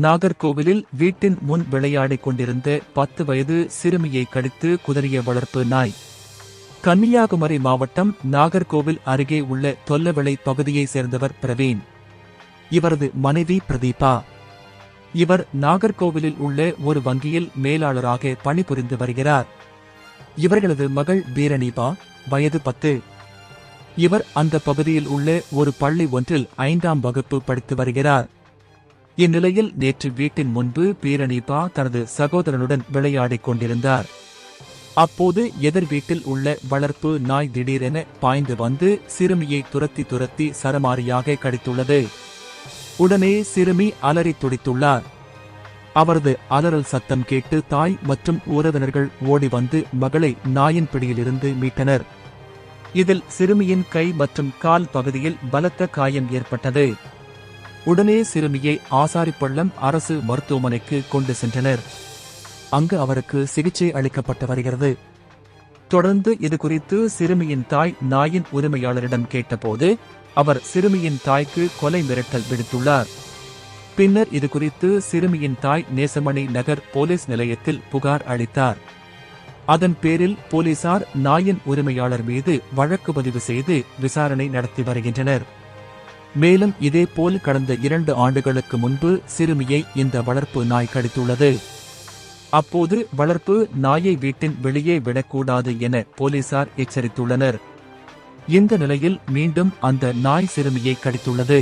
நாகர்கோவிலில் வீட்டின் முன் விளையாடிக் கொண்டிருந்த 10 வயது சிறுமியை கடித்து குதறிய வளர்ப்பு நாய். கன்னியாகுமரி மாவட்டம் நாகர்கோவில் அருகே உள்ள தொல்லவிளை பகுதியைச் சேர்ந்தவர் பிரவீன். இவரது மனைவி பிரதீபா. இவர் நாகர்கோவிலில் உள்ள ஒரு வங்கியில் மேலாளராக பணிபுரிந்து வருகிறார். இவர்களது மகள் பீரணிபா, வயது 10. இவர் அந்த பகுதியில் உள்ள ஒரு பள்ளி ஒன்றில் 5ஆம் வகுப்பு படித்து வருகிறார். இந்நிலையில் நேற்று வீட்டின் முன்பு பீரணிபா தனது சகோதரனுடன் விளையாடிக் கொண்டிருந்தார். அப்போது எதிர் வீட்டில் உள்ள வளர்ப்பு நாய் திடீரென பாய்ந்து வந்து சிறுமியை துரத்தி சரமாரியாக கடித்துள்ளது. உடனே சிறுமி அலறி துடித்துள்ளார். அவரது அலறல் சத்தம் கேட்டு தாய் மற்றும் உறவினர்கள் ஓடி வந்து மகளை நாயின் பிடியிலிருந்து மீட்டனர். இதில் சிறுமியின் கை மற்றும் கால் பகுதியில் பலத்த காயம் ஏற்பட்டது. உடனே சிறுமியை ஆசாரிப்பள்ளம் அரசு மருத்துவமனைக்கு கொண்டு சென்றனர். அங்கு அவருக்கு சிகிச்சை அளிக்கப்பட்டு வருகிறது. தொடர்ந்து இதுகுறித்து சிறுமியின் தாய் நாயின் உரிமையாளரிடம் கேட்டபோது அவர் சிறுமியின் தாய்க்கு கொலை மிரட்டல் விடுத்துள்ளார். பின்னர் இதுகுறித்து சிறுமியின் தாய் நேசமணி நகர் போலீஸ் நிலையத்தில் புகார் அளித்தார். அதன் பேரில் போலீசார் நாயின் உரிமையாளர் மீது வழக்கு பதிவு செய்து விசாரணை நடத்தி வருகின்றனர். மேலும் இதேபோல் கடந்த 2 ஆண்டுகளுக்கு முன்பு சிறுமியை இந்த வளர்ப்பு நாய் கடித்துள்ளது. அப்போது வளர்ப்பு நாயை வீட்டின் வெளியே விடக்கூடாது என போலீசார் எச்சரித்துள்ளனர். இந்த நிலையில் மீண்டும் அந்த நாய் சிறுமியை கடித்துள்ளது.